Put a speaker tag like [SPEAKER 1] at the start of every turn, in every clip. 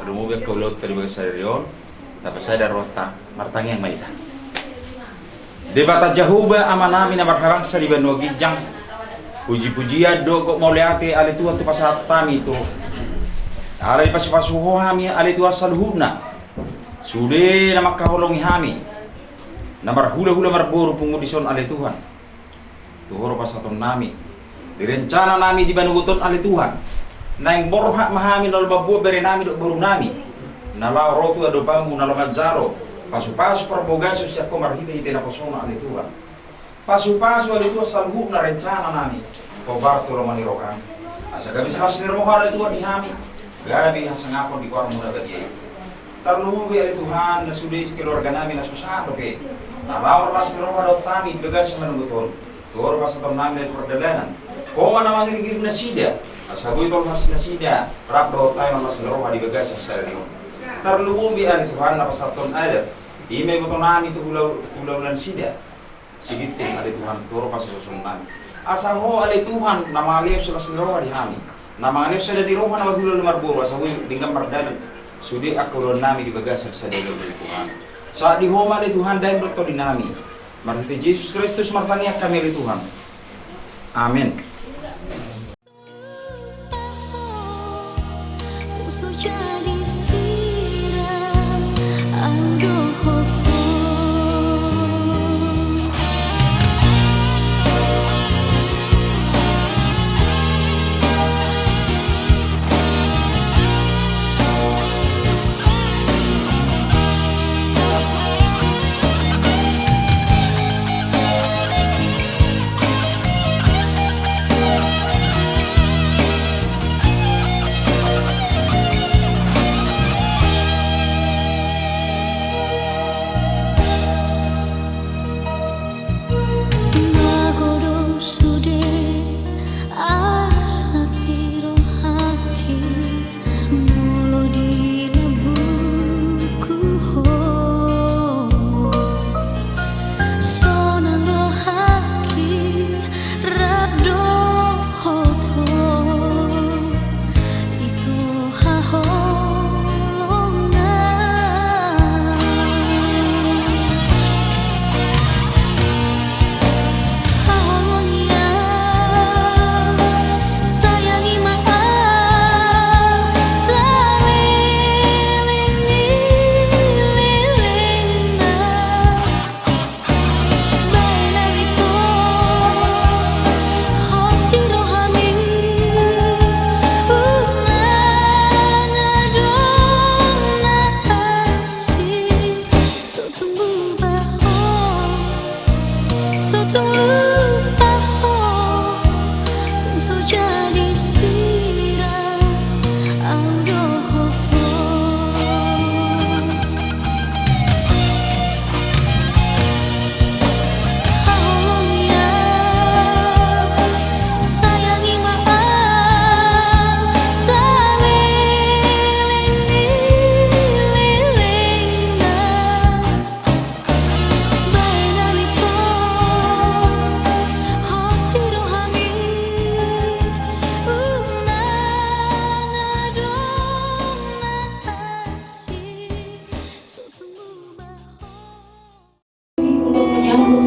[SPEAKER 1] Lumubia kau laut kali bagi saya riol, tapi saya ada rota martang yang maita. Debata jahuba amanami na marhabang sa liban wagijang. Puji-pujian do kok mau lihat ali tua tu pasal tami itu. Ali pasu-pasuho hami ali tua saluhuna. Sude nama kaholongi hami. Namar hula-hula marburu pengudison ali Tuhan. Tuhoro pasaton nami. Direncana nami di banuguton ali Tuhan. Naing borhak mahami nal babu bere nami do baru nami. Nalau rotu ado pamu nalau majaro. Pasu-pasu perbogasus ya komar hite na posona ali Tuhan. Pasu-pasu ali Tuhan saluhuna rencana nami. Kobar tu romani rokan. Asa kami salas ni rohar ali Tuhan di hami. Gabi hasangapon di kuarang muda bagi. Tarlumu bi ali Tuhan na sudi keluarga nami na susah doke. Nalau las ni rohar do tami begas menungguton. Tuhoro pasaton nami dari perdalanan. Koma na mangiring na sida. Asabu itu mas nasida rap do tayo mas roha di begas sari. Tarlumu bi ali Tuhan na pasaton ada. Ime beton nami tu ulau sida. Sigitin ali Tuhan tuhoro pasaton nami. Asaho ali Tuhan nama alif sudah roha di hami. Nama alif sudah di roha nama ulau marburu. Asabu dengan perdalan. Sudi aku nami di begas sari dari Tuhan. Saat di homa ali Tuhan dan dokter di nami. Marti Yesus Kristus martangnya kami ali Tuhan. Amin.
[SPEAKER 2] Jadi siram Al-Rohoto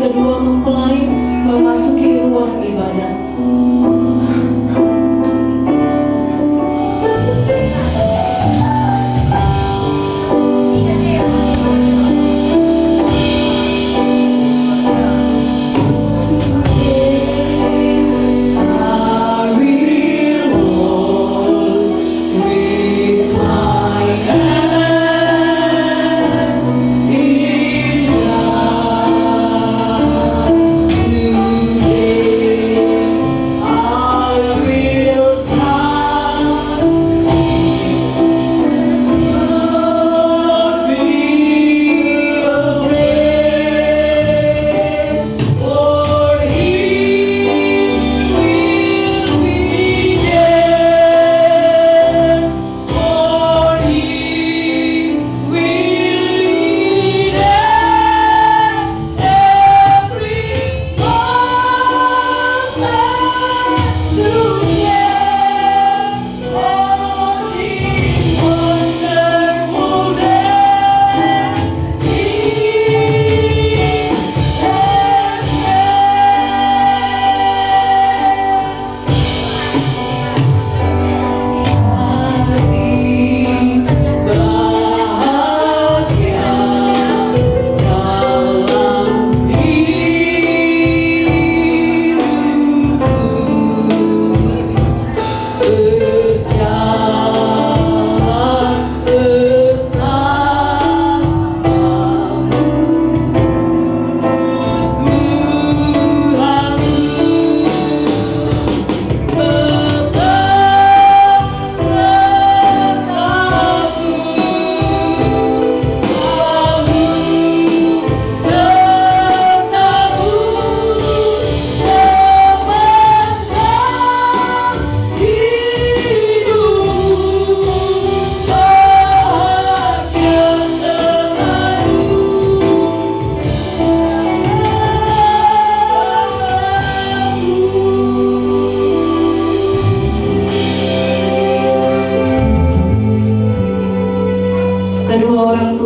[SPEAKER 3] kedua mempelai memasuki ruang ibadah.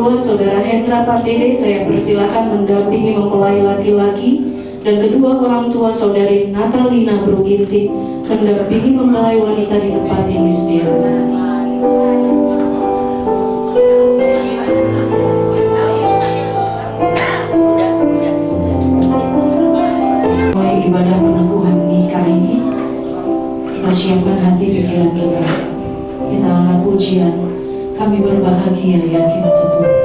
[SPEAKER 3] tua Saudara Hendra Pardede saya persilakan mendampingi mempelai laki-laki, dan kedua orang tua Saudari Natalina Bruginti mendampingi mempelai wanita di tempat yang disediakan. Mulai ibadah peneguhan nikah ini, kita siapkan hati pikiran kita. Kita angkat pujian, kami berbahagia yakin teguh.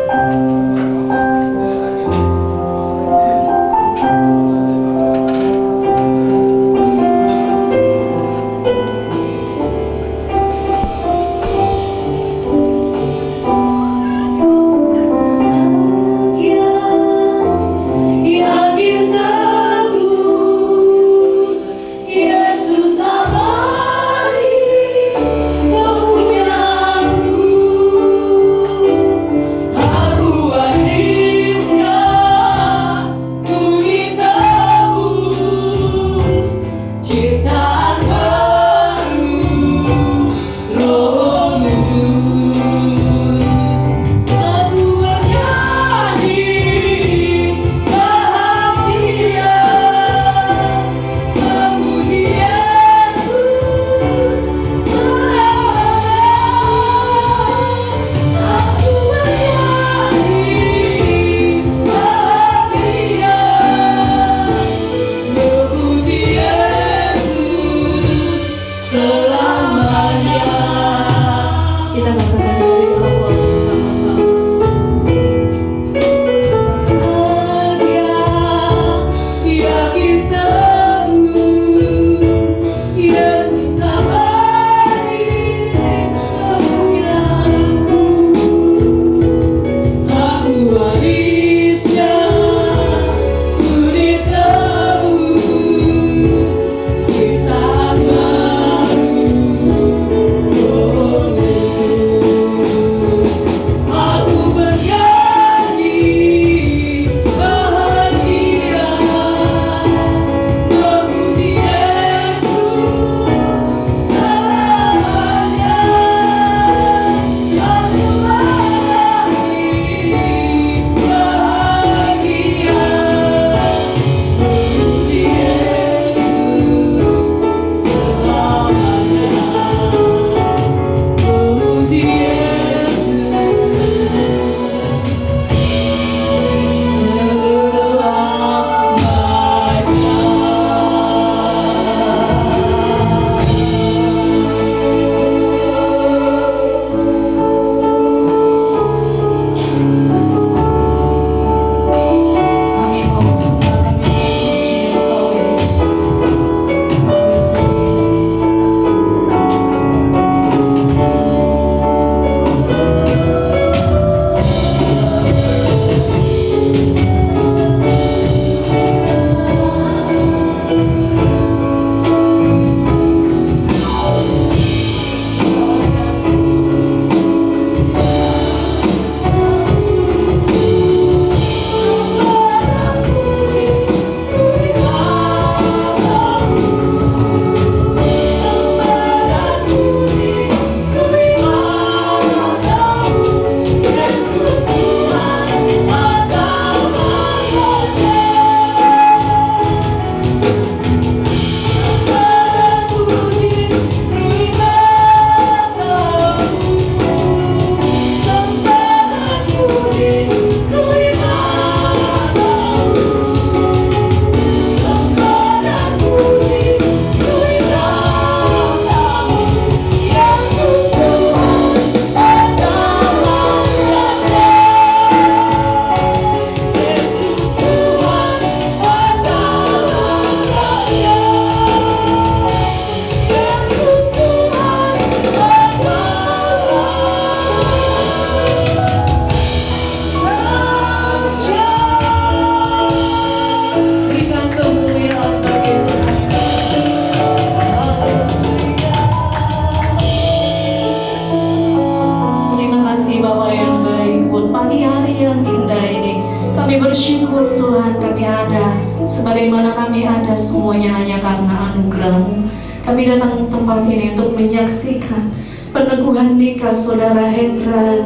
[SPEAKER 4] bersyukur Tuhan kami ada, sebagaimana kami ada semuanya hanya karena anugerah-Mu. Kami datang ke tempat ini untuk menyaksikan peneguhan nikah Saudara Hendra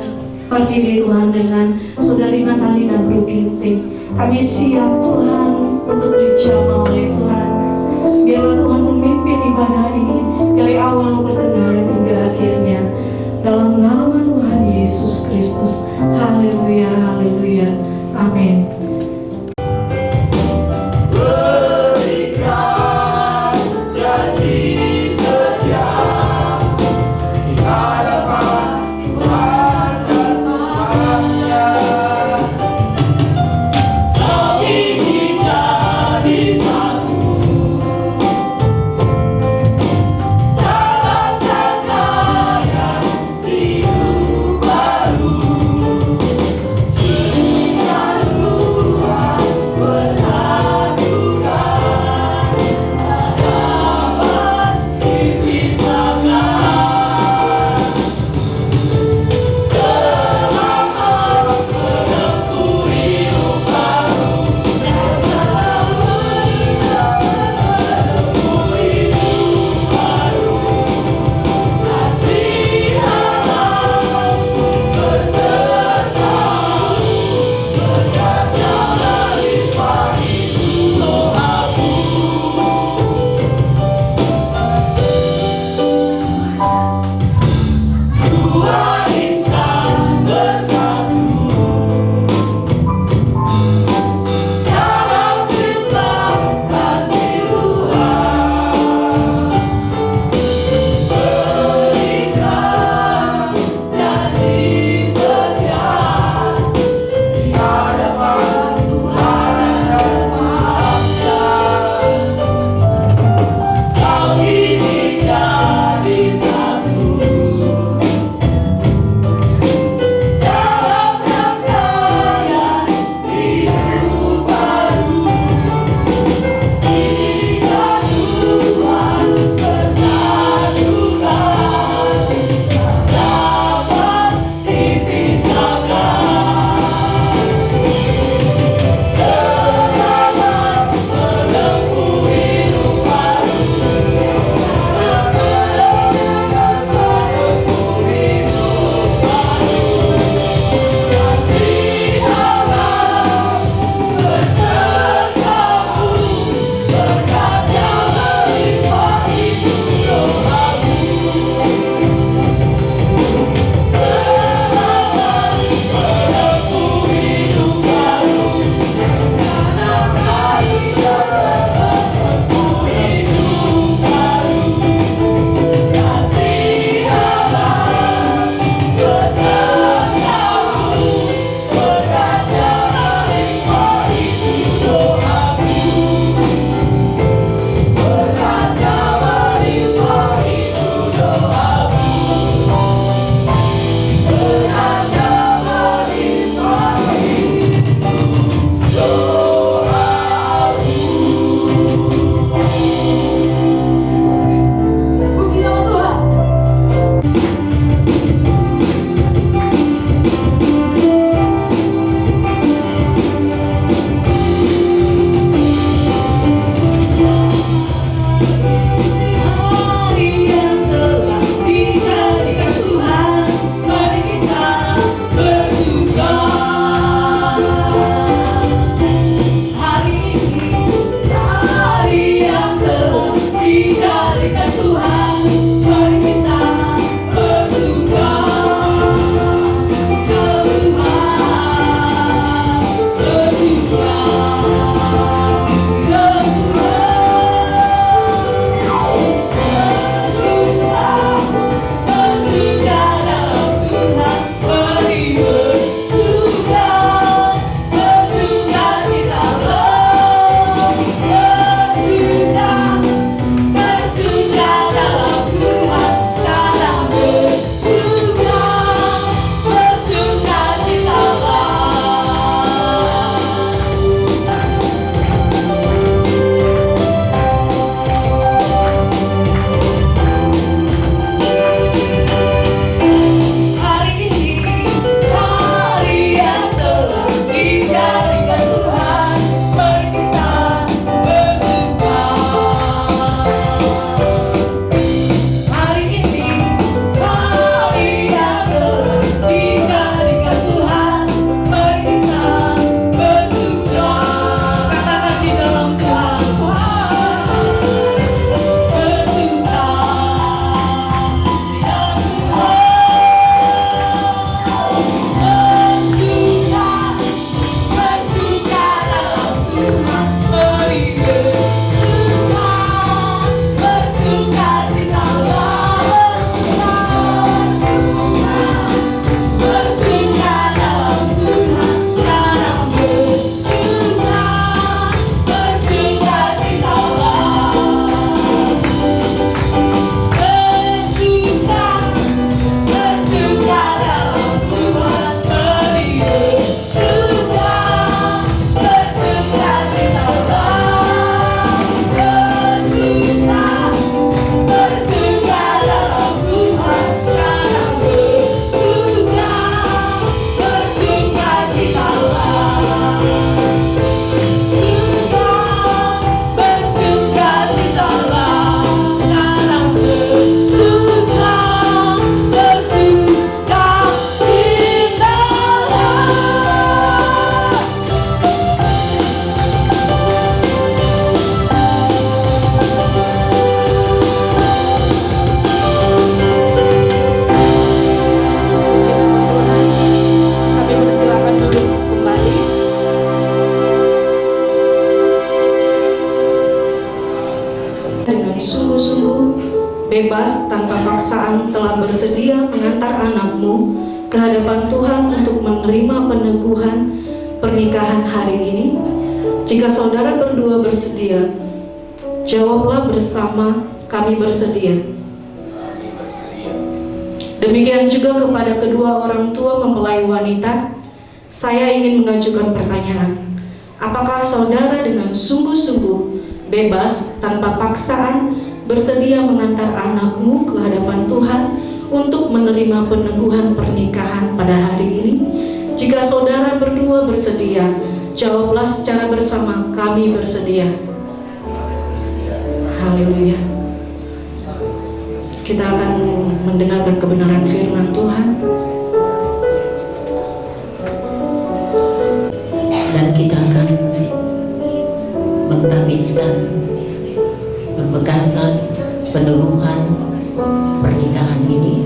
[SPEAKER 4] Pardede Tuhan dengan Saudari Natalina Bruginting. Kami siap Tuhan untuk dijamah oleh Tuhan. Biarlah Tuhan memimpin ibadah ini dari awal pertengahan hingga akhirnya. Dalam nama Tuhan Yesus Kristus. Haleluya, haleluya. Amin.
[SPEAKER 3] bebas tanpa paksaan telah bersedia mengantar anakmu ke hadapan Tuhan untuk menerima peneguhan pernikahan hari ini? Jika saudara berdua bersedia, jawablah bersama, kami bersedia. Demikian juga kepada kedua orang tua mempelai wanita, saya ingin mengajukan pertanyaan. Apakah saudara dengan sungguh-sungguh, bebas, tanpa paksaan, bersedia mengantar anakmu ke hadapan Tuhan untuk menerima peneguhan pernikahan pada hari ini? Jika saudara berdua bersedia, jawablah secara bersama, kami bersedia. Haleluya. Kita akan mendengarkan kebenaran firman Tuhan.
[SPEAKER 5] Dan kita akan mengtabiskan pemberkatan peneguhan pernikahan ini.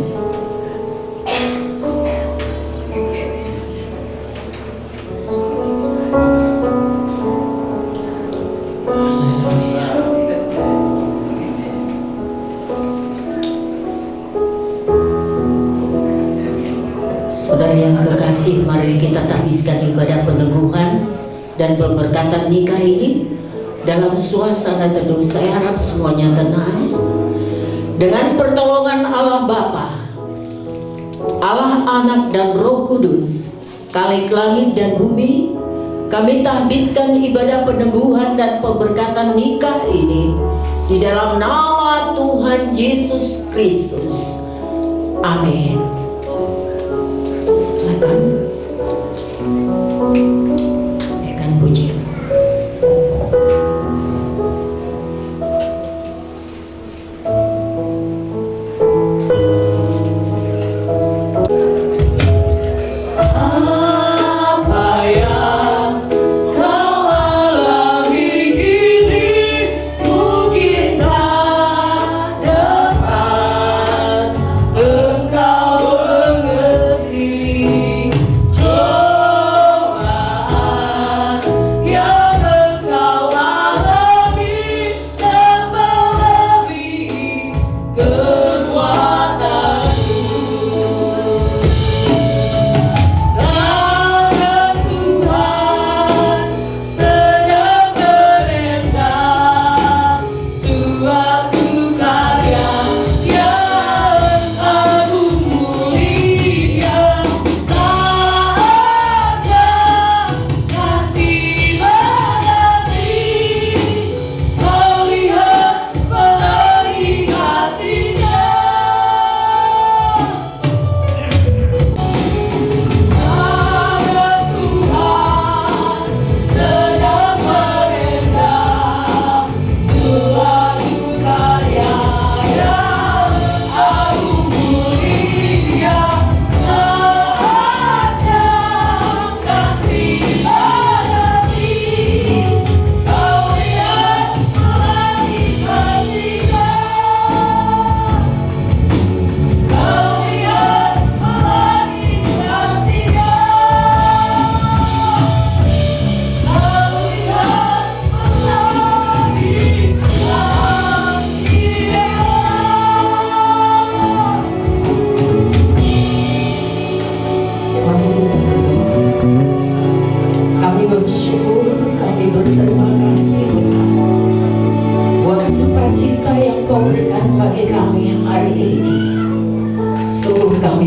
[SPEAKER 5] Saudara yang kekasih, mari kita tabiskan ibadah peneguhan dan pemberkatan nikah ini dalam suasana teduh. Saya harap semuanya tenang. Dengan pertolongan Allah Bapa, Allah Anak dan Roh Kudus, Khalik langit dan bumi, kami tahbiskan ibadah peneguhan dan pemberkatan nikah ini di dalam nama Tuhan Yesus Kristus. Amin. Silakan. Naikkan pujian.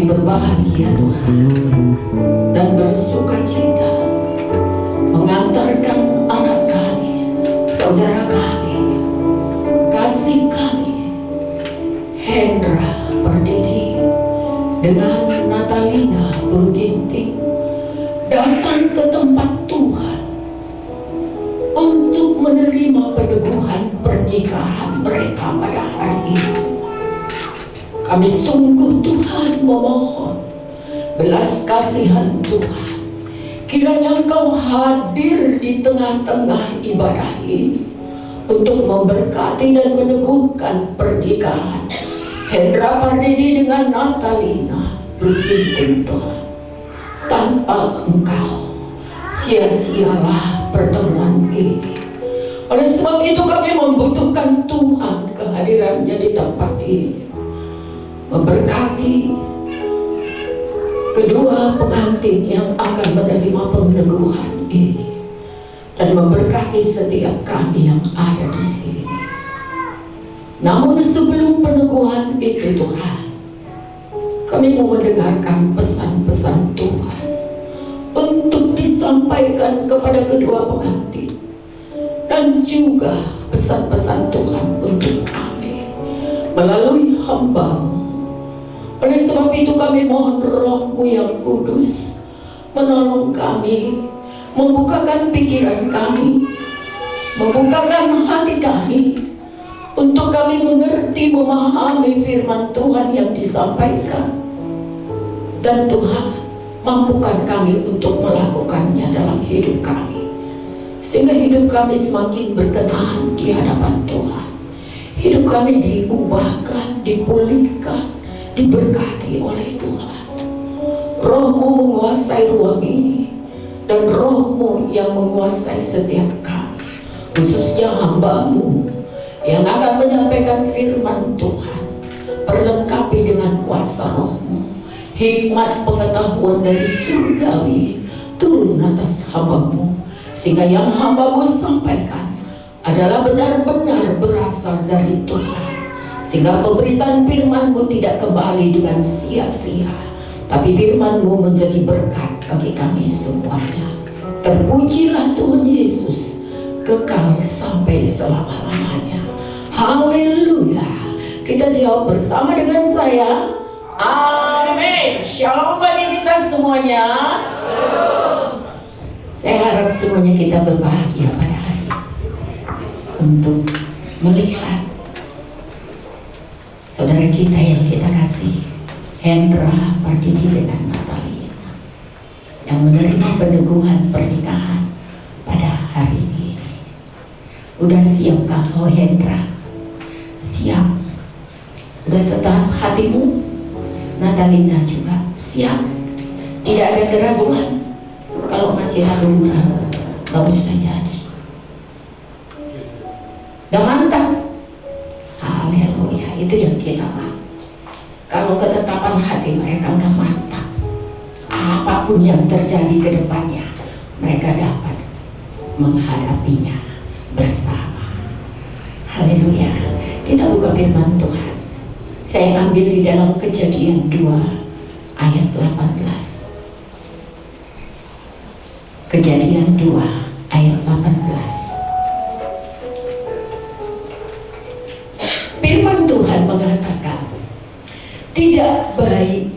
[SPEAKER 5] Berbahagia Tuhan dan bersuka cita mengantarkan anak kami, saudara kami, kasih kami, Hendra Pardede dengan Natalina Burginting datang ke tempat Tuhan untuk menerima peneguhan pernikahan mereka pada hari ini. Kami sungguh Tuhan memohon belas kasihan Tuhan, kiranya Engkau hadir di tengah-tengah ibadah ini untuk memberkati dan meneguhkan pernikahan Hendra Pardede dengan Natalina Burginting Tuhan. Tanpa Engkau sia-sialah pertemuan ini. Oleh sebab itu kami membutuhkan Tuhan, kehadirannya di tempat ini, memberkati kedua pengantin yang akan menerima peneguhan ini, dan memberkati setiap kami yang ada di sini. Namun sebelum peneguhan itu Tuhan, kami mau mendengarkan pesan-pesan Tuhan untuk disampaikan kepada kedua pengantin, dan juga pesan-pesan Tuhan untuk kami melalui hamba-Mu. Oleh sebab itu kami mohon Roh-Mu yang kudus menolong kami, membukakan pikiran kami, membukakan hati kami, untuk kami mengerti, memahami firman Tuhan yang disampaikan. Dan Tuhan, mampukan kami untuk melakukannya dalam hidup kami, sehingga hidup kami semakin berkenan di hadapan Tuhan. Hidup kami diubahkan, dipulihkan, diberkati oleh Tuhan. Roh-Mu menguasai ruang ini, dan Roh-Mu yang menguasai setiap kami, khususnya hamba-Mu yang akan menyampaikan firman Tuhan. Perlengkapi dengan kuasa Roh-Mu, hikmat pengetahuan dari surgawi turun atas hamba-Mu, sehingga yang hamba-Mu sampaikan adalah benar-benar berasal dari Tuhan, sehingga pemberitaan firman-Mu tidak kembali dengan sia-sia, tapi firman-Mu menjadi berkat bagi kami semuanya. Terpujilah Tuhan Yesus, kekal sampai selama-lamanya. Haleluya. Kita jawab bersama dengan saya, amin. Shalom bagi kita semuanya. Saya harap semuanya kita berbahagia pada hari ini, untuk melihat saudara kita yang kita kasih, Hendra Pardidi dengan Natalina, yang menerima peneguhan pernikahan pada hari ini. Udah siapkah kau, Hendra? Siap? Udah tetap hatimu? Natalina juga siap? Tidak ada keraguan? Kalau masih ragu-ragu, gak usah jadi. Udah mantap? Haleluya, itu yang kita mau. Kalau ketetapan hati mereka udah mantap, apapun yang terjadi ke depannya, mereka dapat menghadapinya bersama. Haleluya. Kita buka firman Tuhan. Saya ambil di dalam Kejadian 2 ayat 18. Kejadian 2 ayat 18. Firman Tuhan mengatakan, tidak baik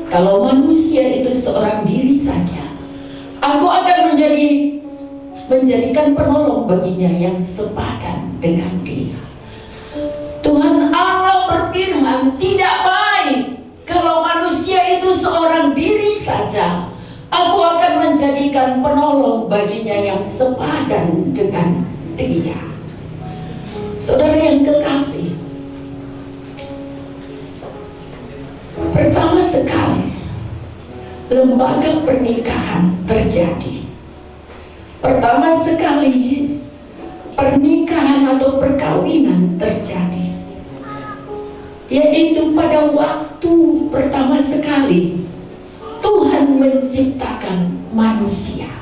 [SPEAKER 5] kalau manusia itu seorang diri saja. Aku akan menjadikan penolong baginya yang sepadan dengan dia. Tuhan Allah berfirman, tidak baik kalau manusia itu seorang diri saja. Aku akan menjadikan penolong baginya yang sepadan dengan dia. Saudara yang kekasih, pertama sekali lembaga pernikahan terjadi. Pertama sekali pernikahan atau perkawinan terjadi, yaitu pada waktu pertama sekali Tuhan menciptakan manusia.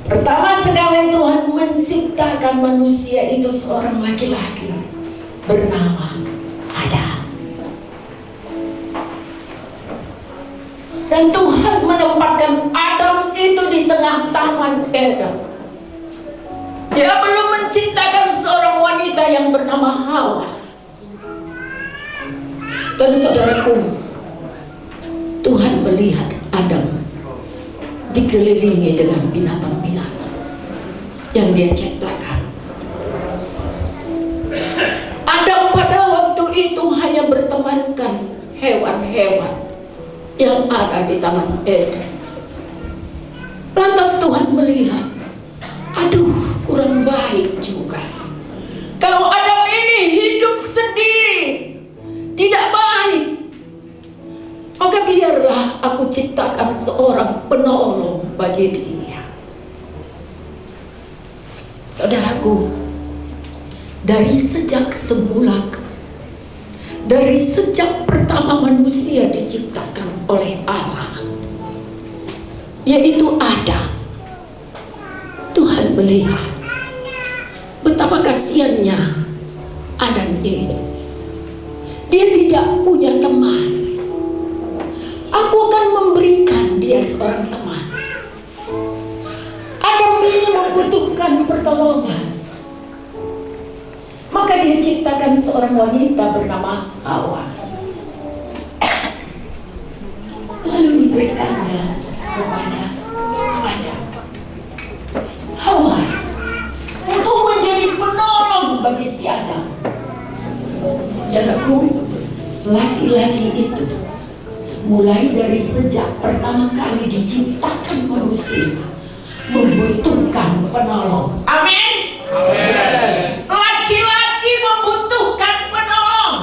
[SPEAKER 5] Pertama sekali Tuhan menciptakan manusia itu seorang laki-laki bernama Adam. Dan Tuhan menempatkan Adam itu di tengah taman Eden. Dia belum menciptakan seorang wanita yang bernama Hawa. Dan saudaraku, Tuhan melihat Adam dikelilingi dengan binatang-binatang yang dia ciptakan. Adam pada waktu itu hanya bertemankan hewan-hewan yang ada di taman Eden. Lantas Tuhan melihat, aduh, kurang baik juga kalau Adam ini hidup sendiri, tidak baik. Maka biarlah aku ciptakan seorang penolong bagi dia. saudaraku, dari sejak semula, dari sejak pertama manusia diciptakan oleh Allah, yaitu Adam, Tuhan melihat betapa kasihannya Adam ini. Dia tidak punya teman. Aku akan memberikan dia seorang teman. Adam ini membutuhkan pertolongan. Maka dia ciptakan seorang wanita bernama Hawa. Lalu diberikannya kepada Adam, Hawa, untuk menjadi penolong bagi si Adam. Saudaraku, laki-laki itu mulai dari sejak pertama kali diciptakan manusia membutuhkan penolong. Amin. Laki-laki membutuhkan penolong.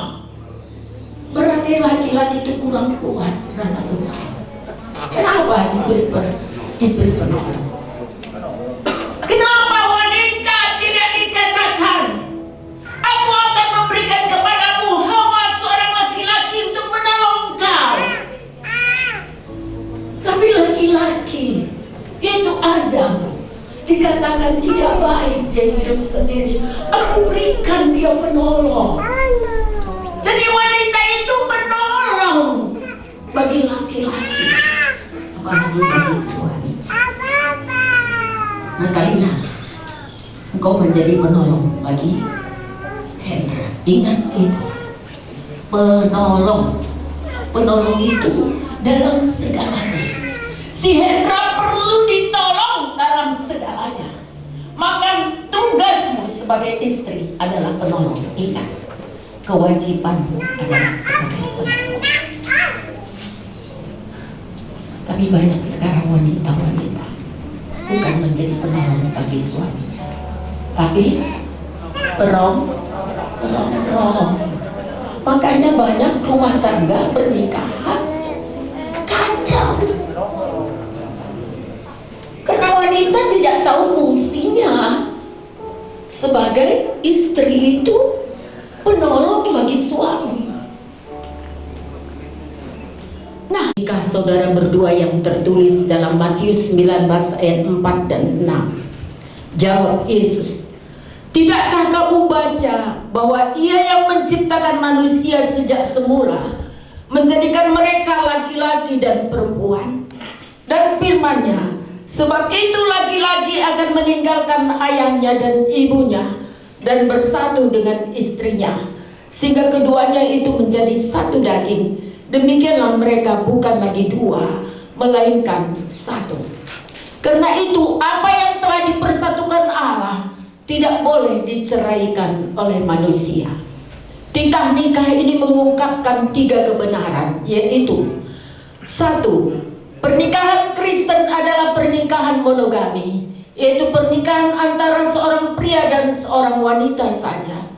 [SPEAKER 5] Berarti laki-laki itu kurang kuat rasa Tuhan. Kenapa diberi penolong? Kenapa wanita tidak dikatakan, aku akan memberikan kepadamu Hawa seorang laki-laki untuk menolong kau? Tapi laki-laki, yaitu Adam, dikatakan tidak baik dia hidup sendiri. Aku berikan dia penolong. Jadi wanita itu penolong bagi laki-laki, apalagi bagi suami. Natalina, engkau menjadi penolong bagi Hendra. Ingat itu, penolong. Penolong itu dalam segalanya. Si Hendra perlu ditolong dalam segalanya. Maka tugasmu sebagai istri adalah penolong. Ingat, kewajibanmu adalah sebagai penolong. Tapi banyak sekarang wanita-wanita bukan menjadi penolong bagi suaminya, tapi perong. Makanya banyak rumah tangga pernikahan kacau. Karena wanita tidak tahu fungsinya sebagai istri itu penolong bagi suami. Nah, nikah saudara berdua yang tertulis dalam Matius 19 ayat 4 dan 6. Jawab Yesus, tidakkah kamu baca bahwa Ia yang menciptakan manusia sejak semula, menjadikan mereka laki-laki dan perempuan? Dan firman-Nya, sebab itu laki-laki akan meninggalkan ayahnya dan ibunya dan bersatu dengan istrinya, sehingga keduanya itu menjadi satu daging. Demikianlah mereka bukan lagi dua, melainkan satu. Karena itu apa yang telah dipersatukan Allah tidak boleh diceraikan oleh manusia. Tingkah nikah ini mengungkapkan 3 kebenaran, yaitu 1. Pernikahan Kristen adalah pernikahan monogami, yaitu pernikahan antara seorang pria dan seorang wanita saja.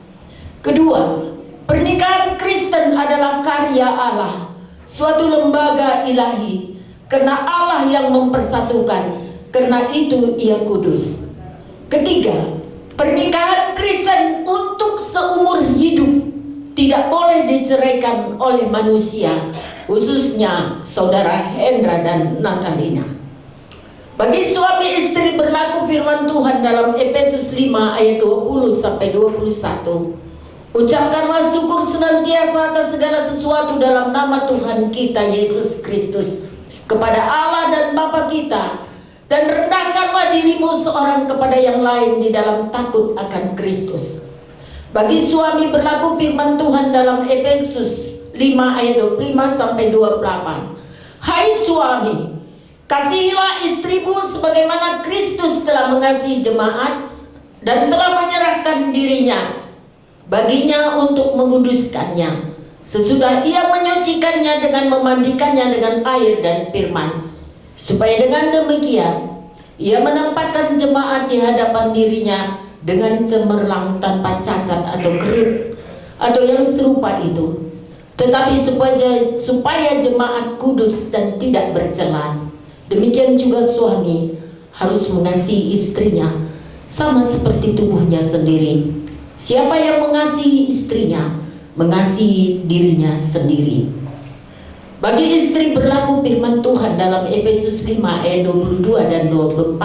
[SPEAKER 5] 2. Pernikahan Kristen adalah karya Allah, suatu lembaga ilahi, karena Allah yang mempersatukan, karena itu Ia kudus. 3. Pernikahan Kristen untuk seumur hidup, tidak boleh diceraikan oleh manusia, khususnya saudara Hendra dan Natalina. Bagi suami istri berlaku firman Tuhan dalam Efesus 5 ayat 20-21. Ucapkanlah syukur senantiasa atas segala sesuatu dalam nama Tuhan kita Yesus Kristus kepada Allah dan Bapa kita, dan rendahkanlah dirimu seorang kepada yang lain di dalam takut akan Kristus. Bagi suami berlaku firman Tuhan dalam Efesus 5 ayat 25-28. Hai suami, kasihilah istrimu sebagaimana Kristus telah mengasihi jemaat dan telah menyerahkan dirinya baginya untuk menguduskannya, sesudah Ia menyucikannya dengan memandikannya dengan air dan firman, supaya dengan demikian Ia menempatkan jemaat di hadapan dirinya dengan cemerlang, tanpa cacat atau kerut atau yang serupa itu, tetapi supaya jemaat kudus dan tidak bercela. Demikian juga suami harus mengasihi istrinya sama seperti tubuhnya sendiri. Siapa yang mengasihi istrinya, mengasihi dirinya sendiri. Bagi istri berlaku firman Tuhan dalam Efesus 5 ayat 22 dan 24.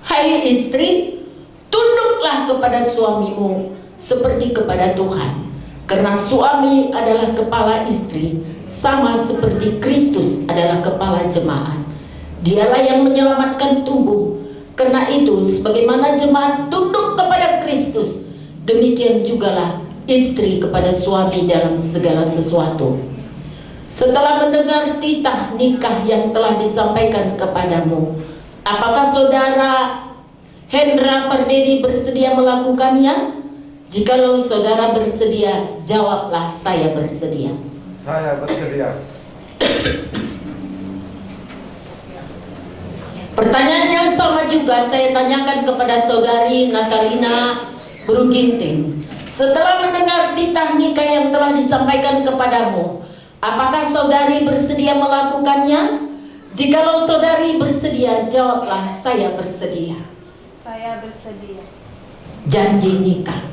[SPEAKER 5] Hai istri, tunduklah kepada suamimu seperti kepada Tuhan. Karena suami adalah kepala istri, sama seperti Kristus adalah kepala jemaat. Dialah yang menyelamatkan tubuh. Karena itu, sebagaimana jemaat tunduk kepada Kristus, demikian jugalah istri kepada suami dalam segala sesuatu. Setelah mendengar titah nikah yang telah disampaikan kepadamu, apakah saudara Hendra Pardede bersedia melakukannya? Jikalau saudara bersedia, jawablah, saya bersedia.
[SPEAKER 6] Saya bersedia.
[SPEAKER 5] Pertanyaan yang sama juga saya tanyakan kepada saudari Natalina Bruginting. Setelah mendengar titah nikah yang telah disampaikan kepadamu, apakah saudari bersedia melakukannya? Jikalau saudari bersedia, jawablah, saya bersedia.
[SPEAKER 7] Saya bersedia.
[SPEAKER 5] Janji nikah.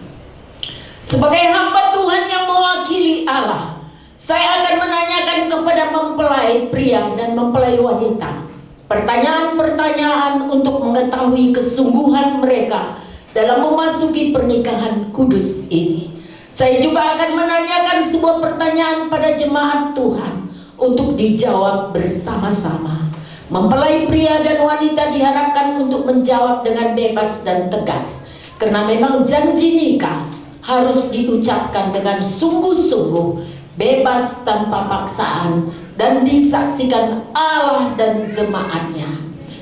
[SPEAKER 5] Sebagai hamba Tuhan yang mewakili Allah, saya akan menanyakan kepada mempelai pria dan mempelai wanita pertanyaan-pertanyaan untuk mengetahui kesungguhan mereka dalam memasuki pernikahan kudus ini. Saya juga akan menanyakan sebuah pertanyaan pada jemaat Tuhan untuk dijawab bersama-sama. Mempelai pria dan wanita diharapkan untuk menjawab dengan bebas dan tegas, karena memang janji nikah harus diucapkan dengan sungguh-sungguh, bebas tanpa paksaan, dan disaksikan Allah dan jemaatnya.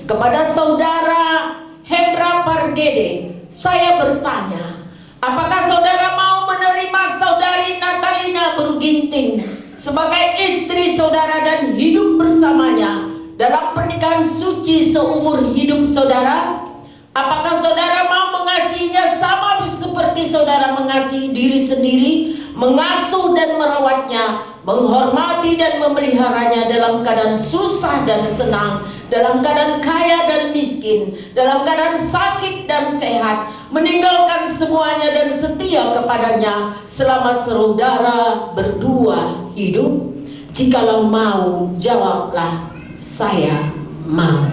[SPEAKER 5] Kepada saudara Hendra Pardede, saya bertanya, apakah saudara mau menerima saudari Natalina Bruginting sebagai istri saudara dan hidup bersamanya dalam pernikahan suci seumur hidup saudara? Apakah saudara mau mengasihinya sama seperti saudara mengasihi diri sendiri, mengasuh dan merawatnya, menghormati dan memeliharanya dalam keadaan susah dan senang, dalam keadaan kaya dan miskin, dalam keadaan sakit dan sehat, meninggalkan semuanya dan setia kepadanya selama saudara berdua hidup? Jikalau mau, jawablah, saya mau.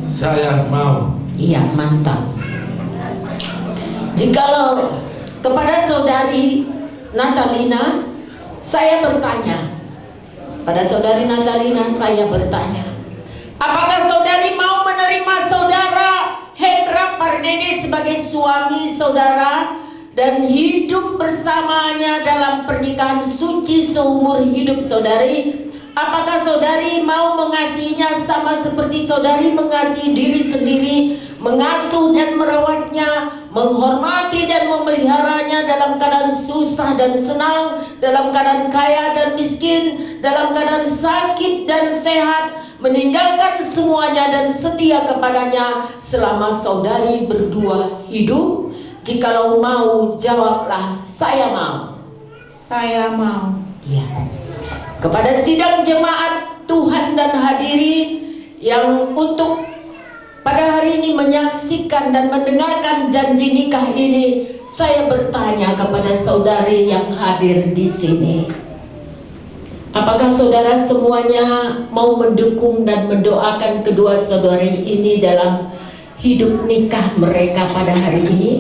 [SPEAKER 6] Saya mau.
[SPEAKER 5] Iya, mantap. Jikalau kepada saudari Natalina, saya bertanya. Pada saudari Natalina, saya bertanya, apakah saudari mau menerima saudara Hendra Pardede sebagai suami saudara dan hidup bersamanya dalam pernikahan suci seumur hidup saudari? Apakah saudari mau mengasihinya sama seperti saudari mengasihi diri sendiri, mengasuh dan merawatnya, menghormati dan memeliharanya dalam keadaan susah dan senang, dalam keadaan kaya dan miskin, dalam keadaan sakit dan sehat, meninggalkan semuanya dan setia kepadanya selama saudari berdua hidup? Jikalau mau, jawablah, saya mau.
[SPEAKER 7] Saya mau.
[SPEAKER 5] Ya. Kepada sidang jemaat Tuhan dan hadirin yang untuk pada hari ini menyaksikan dan mendengarkan janji nikah ini, saya bertanya kepada saudari yang hadir di sini. Apakah saudara semuanya mau mendukung dan mendoakan kedua saudari ini dalam hidup nikah mereka pada hari ini?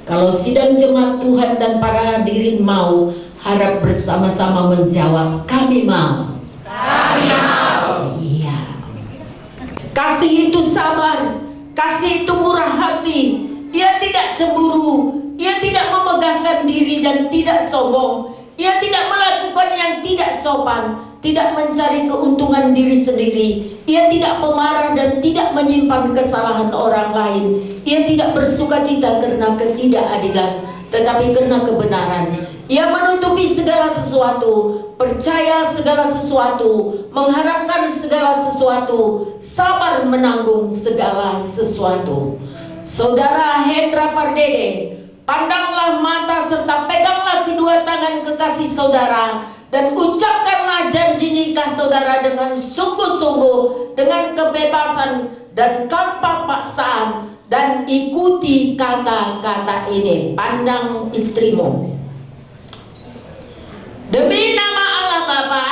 [SPEAKER 5] Kalau sidang jemaat Tuhan dan para hadirin mau, harap bersama-sama menjawab, kami mau. Kami mau. Iya. Kasih itu sabar, kasih itu murah hati. Ia tidak cemburu, ia tidak memegahkan diri dan tidak sombong. Ia tidak melakukan yang tidak sopan, tidak mencari keuntungan diri sendiri. Ia tidak pemarah dan tidak menyimpan kesalahan orang lain. Ia tidak bersukacita karena ketidakadilan, tetapi karena kebenaran. Ia menutupi segala sesuatu, percaya segala sesuatu, mengharapkan segala sesuatu, sabar menanggung segala sesuatu. Saudara Hendra Pardede, pandanglah mata serta peganglah kedua tangan kekasih saudara dan ucapkanlah janji nikah saudara dengan sungguh-sungguh, dengan kebebasan dan tanpa paksaan, dan ikuti kata-kata ini. Pandang istrimu. Demi nama Allah Bapa,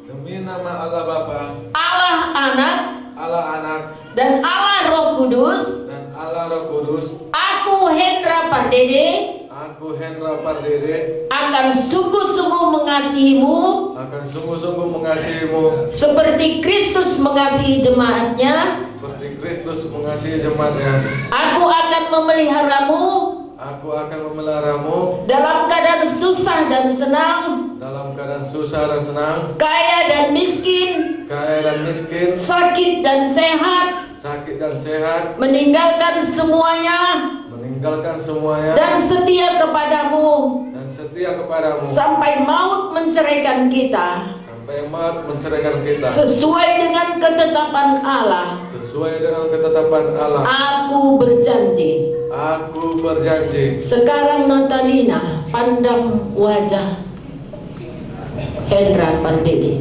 [SPEAKER 6] Demi nama Allah Bapa,
[SPEAKER 5] Allah Anak,
[SPEAKER 6] Allah Anak,
[SPEAKER 5] dan Allah Roh Kudus,
[SPEAKER 6] dan Allah Roh Kudus,
[SPEAKER 5] aku Hendra Pardede
[SPEAKER 6] aku Hendra Pardede
[SPEAKER 5] akan sungguh-sungguh mengasihimu
[SPEAKER 6] akan sungguh-sungguh mengasihimu
[SPEAKER 5] seperti Kristus mengasihi jemaatnya.
[SPEAKER 6] seperti Kristus mengasihi jemaatnya.
[SPEAKER 5] Aku akan memeliharamu
[SPEAKER 6] Aku akan memeliharamu
[SPEAKER 5] dalam keadaan susah dan senang,
[SPEAKER 6] dalam keadaan susah dan senang,
[SPEAKER 5] kaya dan miskin,
[SPEAKER 6] kaya dan miskin,
[SPEAKER 5] sakit dan sehat,
[SPEAKER 6] sakit dan sehat,
[SPEAKER 5] meninggalkan semuanya
[SPEAKER 6] meninggalkan semuanya,
[SPEAKER 5] dan setia kepadamu
[SPEAKER 6] dan setia kepadamu
[SPEAKER 5] sampai maut menceraikan kita,
[SPEAKER 6] sampai maut menceraikan kita,
[SPEAKER 5] sesuai dengan ketetapan Allah.
[SPEAKER 6] sesuai dengan ketetapan Allah.
[SPEAKER 5] Aku berjanji.
[SPEAKER 6] Aku berjanji.
[SPEAKER 5] Sekarang Natalina pandang wajah Hendra Pardede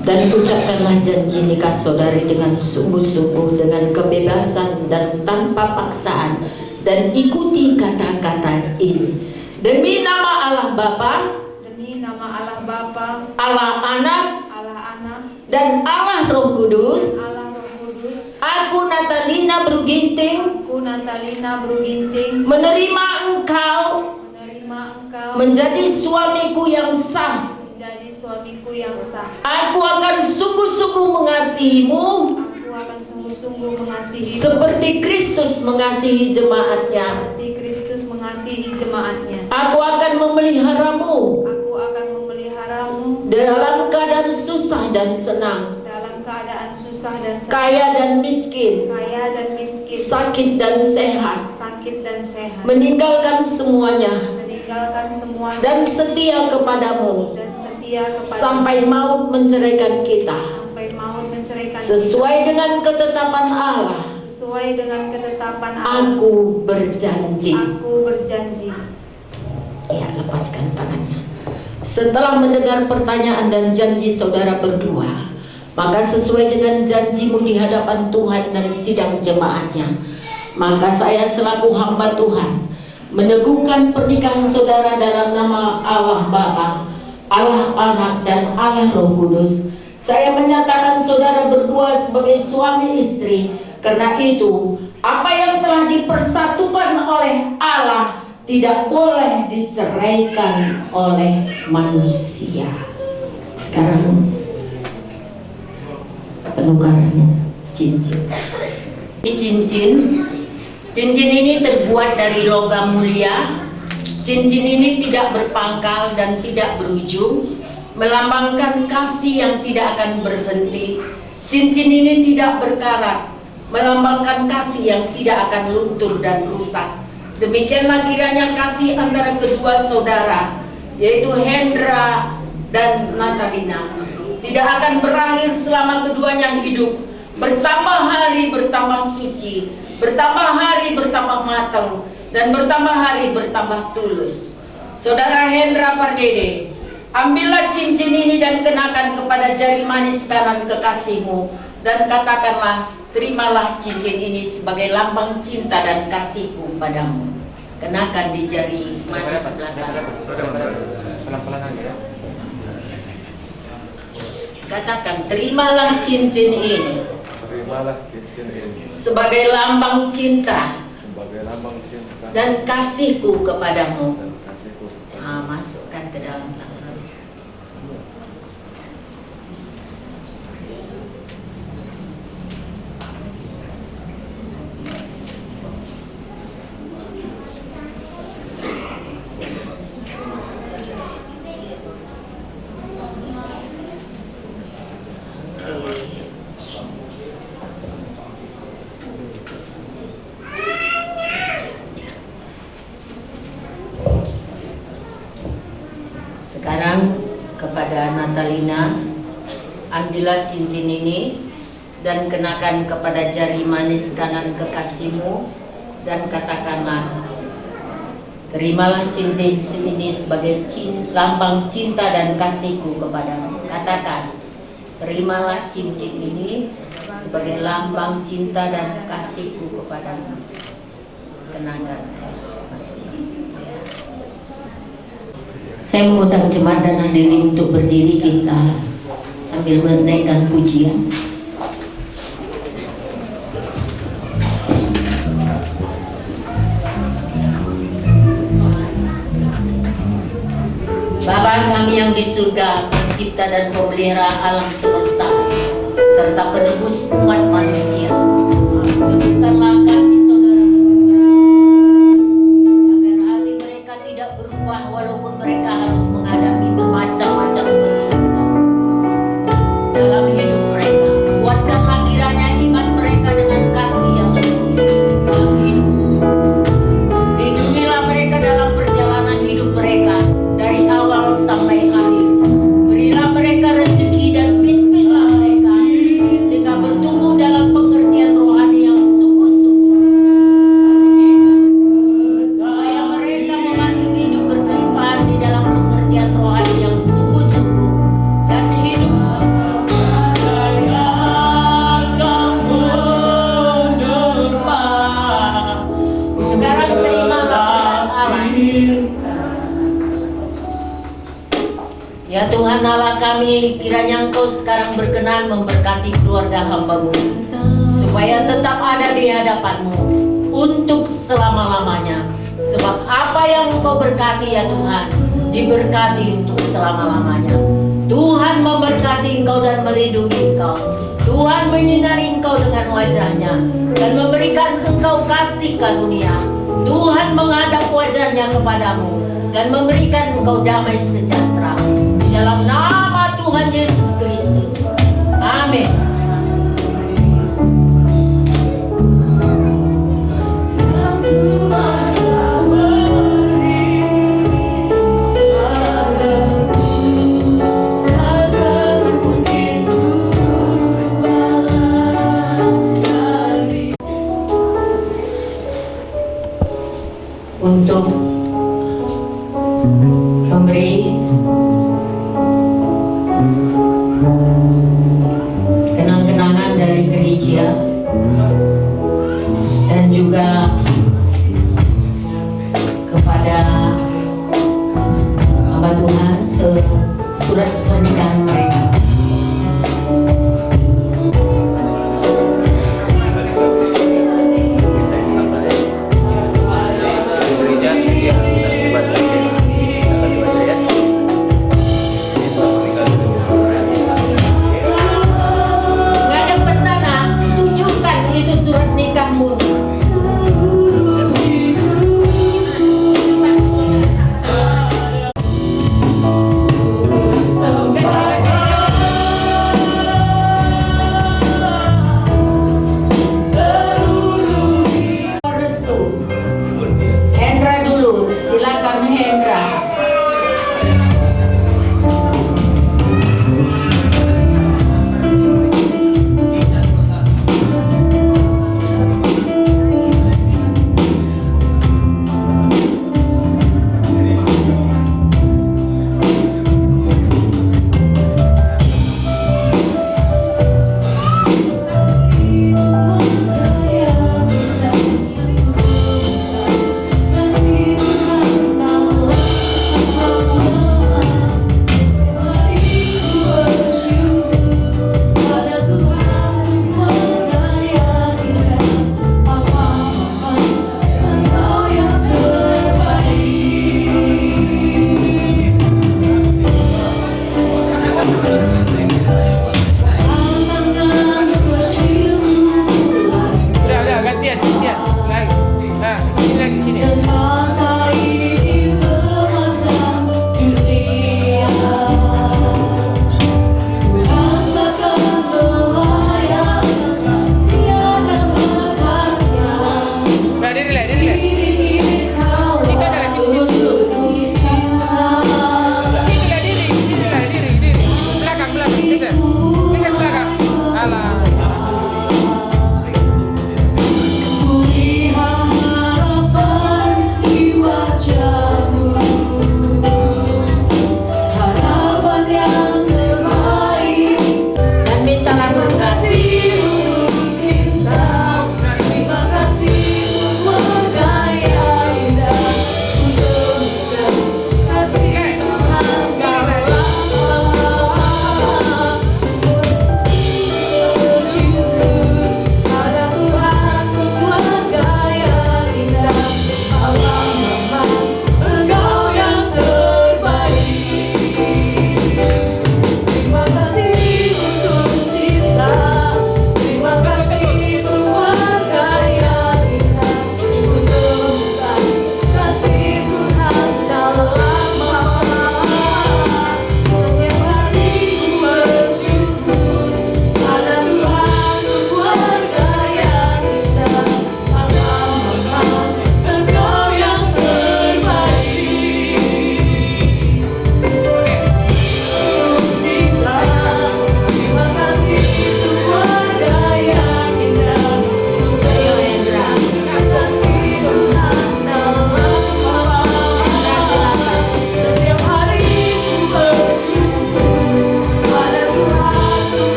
[SPEAKER 5] dan ucapkanlah janji nikah saudari dengan sungguh-sungguh, dengan kebebasan dan tanpa paksaan, dan ikuti kata-kata ini. Demi nama Allah Bapa,
[SPEAKER 7] Demi nama Allah Bapa,
[SPEAKER 5] Allah Anak,
[SPEAKER 7] Allah Anak,
[SPEAKER 5] dan Allah Roh Kudus,
[SPEAKER 7] Allah Roh Kudus,
[SPEAKER 5] aku Natalina Bruginting
[SPEAKER 7] aku Natalina Bruginting
[SPEAKER 5] menerima engkau
[SPEAKER 7] menerima engkau
[SPEAKER 5] menjadi suamiku yang sah.
[SPEAKER 7] menjadi suamiku yang sah.
[SPEAKER 5] Aku akan sungguh-sungguh mengasihimu
[SPEAKER 7] Aku akan sungguh-sungguh mengasihimu
[SPEAKER 5] seperti Kristus mengasihi jemaatnya.
[SPEAKER 7] seperti Kristus mengasihi jemaatnya.
[SPEAKER 5] Aku akan memeliharamu
[SPEAKER 7] Aku akan memeliharamu
[SPEAKER 5] dalam keadaan susah dan senang,
[SPEAKER 7] dalam keadaan susah dan senang,
[SPEAKER 5] kaya dan miskin,
[SPEAKER 7] kaya dan miskin,
[SPEAKER 5] sakit dan sehat,
[SPEAKER 7] sakit dan sehat,
[SPEAKER 5] meninggalkan semuanya
[SPEAKER 7] meninggalkan semua
[SPEAKER 5] dan setia kepadamu
[SPEAKER 7] dan setia kepada
[SPEAKER 5] sampai maut menceraikan kita,
[SPEAKER 7] sampai maut menceraikan
[SPEAKER 5] sesuai dengan ketetapan Allah.
[SPEAKER 7] sesuai dengan ketetapan Allah.
[SPEAKER 5] Aku berjanji.
[SPEAKER 7] Aku berjanji.
[SPEAKER 5] Ya, lepaskan tangannya. Setelah mendengar pertanyaan dan janji saudara berdua, maka sesuai dengan janjimu di hadapan Tuhan dan sidang jemaatnya, maka saya selaku hamba Tuhan meneguhkan pernikahan saudara dalam nama Allah Bapa, Allah Anak, dan Allah Roh Kudus. Saya menyatakan saudara berdua sebagai suami istri. Karena itu, apa yang telah dipersatukan oleh Allah tidak boleh diceraikan oleh manusia. Sekarang penukaran cincin. Cincin ini terbuat dari logam mulia. Cincin ini tidak berpangkal dan tidak berujung, melambangkan kasih yang tidak akan berhenti. Cincin ini tidak berkarat, melambangkan kasih yang tidak akan luntur dan rusak. Demikianlah kiranya kasih antara kedua saudara, yaitu Hendra dan Natalina, tidak akan berakhir selama keduanya hidup. Bertambah hari bertambah suci, bertambah hari bertambah matang, dan bertambah hari bertambah tulus. Saudara Hendra Pardede, ambillah cincin ini dan kenakan kepada jari manis kanan kekasihmu, dan katakanlah, terimalah cincin ini sebagai lambang cinta dan kasihku padamu. Kenakan di jari manis sebelah kanan.
[SPEAKER 6] Pelan-pelan aja ya.
[SPEAKER 5] Katakan, terimalah cincin ini
[SPEAKER 6] Terimalah cincin ini
[SPEAKER 5] sebagai lambang cinta
[SPEAKER 6] sebagai lambang cinta
[SPEAKER 5] dan kasihku kepadamu.
[SPEAKER 6] dan kasihku.
[SPEAKER 5] Masukkan ke dalam tangan. Sekarang kepada Natalina, ambillah cincin ini dan kenakan kepada jari manis kanan kekasihmu, dan katakanlah, terimalah cincin ini sebagai lambang cinta dan kasihku kepadamu. Katakan, terimalah cincin ini sebagai lambang cinta dan kasihku kepadamu. Kenangan. Saya mengundang jemaat dan hadirin untuk berdiri, kita sambil menaikkan pujian. Bapa kami yang di surga, pencipta dan pemelihara alam semesta, serta penebus umat manusia, tunjukkanlah kasih saudara agar hati mereka tidak berubah walaupun mereka harus menghadapi bermacam-macam kesulitan dalam hidup mereka. Kuatkanlah kiranya iman mereka dengan kasih yang lebih dalam hidup. Lindungilah mereka dalam perjalanan hidup mereka dari awal sampai akhir. Berilah mereka rezeki dan pimpinlah mereka sehingga bertumbuh dalam pengertian rohani yang sungguh-sungguh, supaya mereka memasuki hidup berkelimpahan di dalam pengertian rohani yang sungguh-sungguh dan hidup sungguh. Sekarang terimalah Allah. Ya Tuhan Allah kami, kiranya Engkau sekarang berkenan memberkati keluarga hamba-Mu, supaya tetap ada di hadapan-Mu untuk selama-lamanya. Sebab apa yang Engkau berkati ya Tuhan, diberkati untuk selama-lamanya. Tuhan memberkati Engkau dan melindungi Engkau. Tuhan menyinari Engkau dengan wajahnya dan memberikan Engkau kasih karunia. Tuhan menghadap wajahnya kepadamu dan memberikan Engkau damai sejahtera. Dalam nama Tuhan Yesus Kristus. Amin. Untuk memberi kenang-kenangan dari gereja dan juga kepada hamba Tuhan surat pernikahan mereka.
[SPEAKER 6] Gereja dia sudah dibaca ya.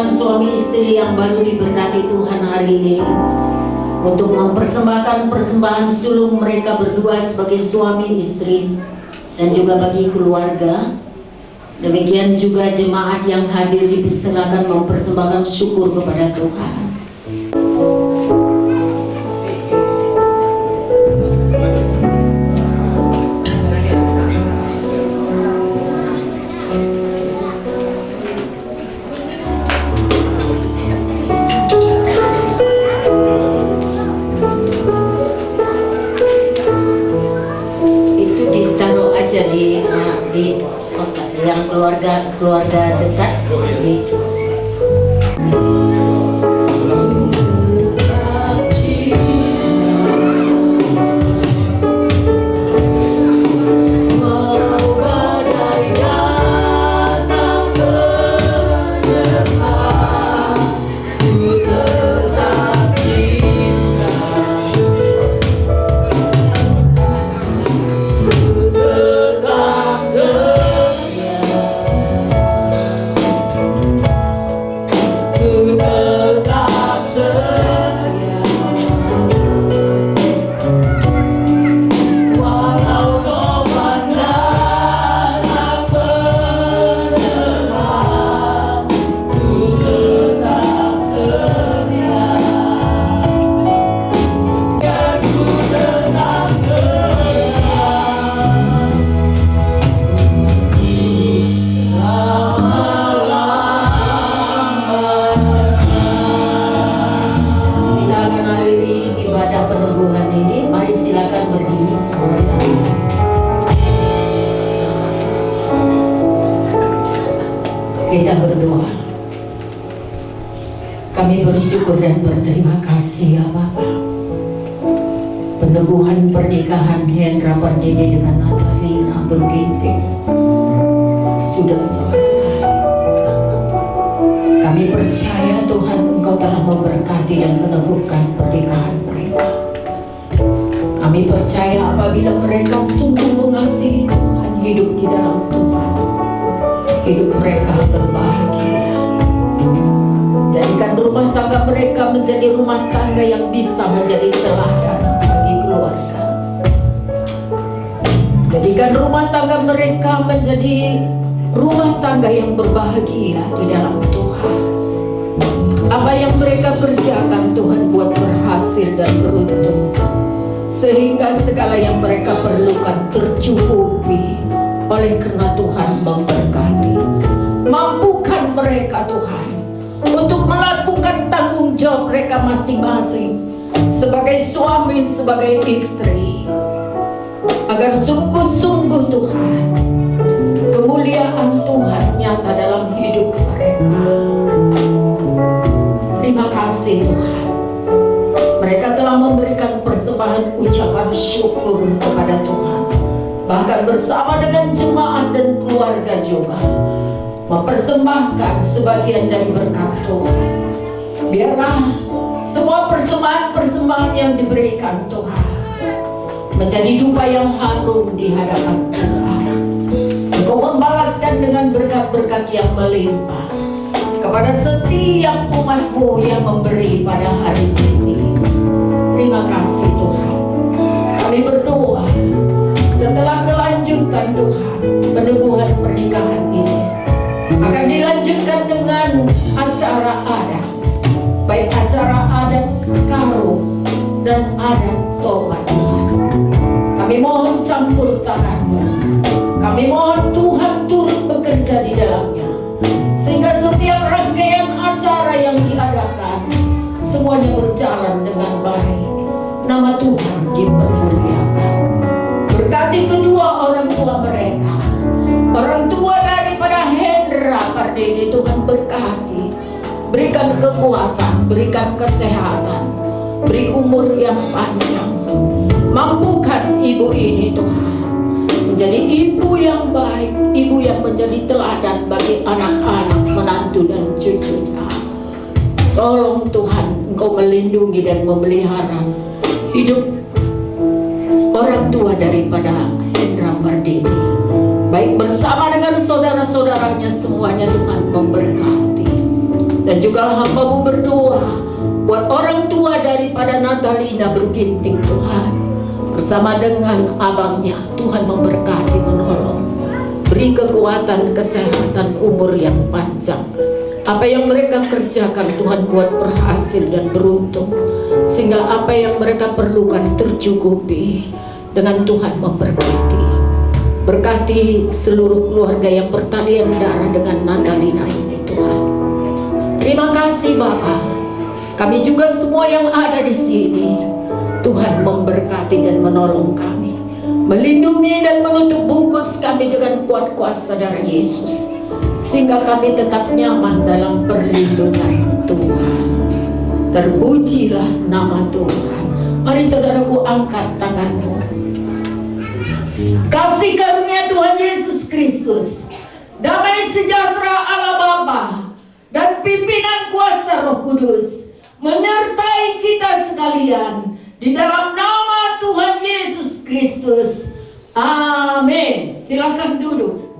[SPEAKER 5] pasangan suami istri yang baru diberkati Tuhan hari ini untuk mempersembahkan persembahan sulung mereka berdua sebagai suami istri dan juga bagi keluarga. Demikian juga jemaat yang hadir dipersilakan mempersembahkan syukur kepada Tuhan. Keluarga dekat gitu. Kita berdoa. Kami bersyukur dan berterima kasih ya Bapa. Peneguhan pernikahan Hendra Pardede dengan Natalina Berginting sudah selesai. Kami percaya Tuhan Engkau telah memberkati dan meneguhkan pernikahan mereka. Kami percaya apabila mereka sungguh mengasihi Tuhan, hidup di dalam Tuhan, hidup mereka berbahagia. Jadikan rumah tangga mereka menjadi rumah tangga yang bisa menjadi teladan bagi keluarga. Jadikan rumah tangga mereka menjadi rumah tangga yang berbahagia di dalam Tuhan. Apa yang mereka kerjakan Tuhan buat berhasil dan beruntung, sehingga segala yang mereka perlukan tercukupi oleh karena Tuhan memberkati. Mampukan mereka Tuhan untuk melakukan tanggung jawab mereka masing-masing sebagai suami, sebagai istri, agar sungguh-sungguh Tuhan kemuliaan Tuhan nyata dalam hidup mereka. Terima kasih Tuhan, mereka telah memberikan persembahan ucapan syukur kepada Tuhan, bahkan bersama dengan jemaat dan keluarga juga mempersembahkan sebagian dari berkat Tuhan. Biarlah semua persembahan-persembahan yang diberikan Tuhan menjadi dupa yang harum di hadapan Tuhan. Engkau membalaskan dengan berkat-berkat yang melimpah kepada setiap umat-Mu yang memberi pada hari ini. Terima kasih Tuhan. Kami berdoa setelah kelanjutan Tuhan peneguhan pernikahan ini akan dilanjutkan dengan acara adat, baik acara adat karung dan adat tobat Tuhan. Kami mohon campur tangan-Mu, kami mohon Tuhan turut bekerja di dalamnya, sehingga setiap rangkaian acara yang diadakan semuanya berjalan dengan baik, nama Tuhan dipermuliakan. Berkati kedua orang tua mereka, orang tua daripada Hendra Pardede, Tuhan berkati, berikan kekuatan, berikan kesehatan, beri umur yang panjang. Mampukan ibu ini Tuhan menjadi ibu yang baik, ibu yang menjadi teladan bagi anak-anak, menantu dan cucunya. Tolong Tuhan Engkau melindungi dan memelihara hidup orang tua daripada Hendra Pardede, baik bersama dengan saudara-saudaranya semuanya. Tuhan memberkati. Dan juga hamba-Mu berdoa buat orang tua daripada Natalina Bruginting Tuhan, bersama dengan abangnya. Tuhan memberkati, menolong, beri kekuatan, kesehatan, umur yang panjang. Apa yang mereka kerjakan Tuhan buat berhasil dan beruntung, sehingga apa yang mereka perlukan tercukupi. Dengan Tuhan memberkati. Berkati seluruh keluarga yang bertalian darah dengan Natalina ini Tuhan. Terima kasih Bapa. Kami juga semua yang ada di sini, Tuhan memberkati dan menolong kami, melindungi dan menutup bungkus kami dengan kuat kuasa darah Yesus, sehingga kami tetap nyaman dalam perlindungan Tuhan. Terpujilah nama Tuhan. Mari saudaraku, angkat tanganmu. Kasih karunia Tuhan Yesus Kristus, damai sejahtera Allah Bapa, dan pimpinan kuasa Roh Kudus menyertai kita sekalian di dalam nama Tuhan Yesus Kristus. Amin. Silakan duduk.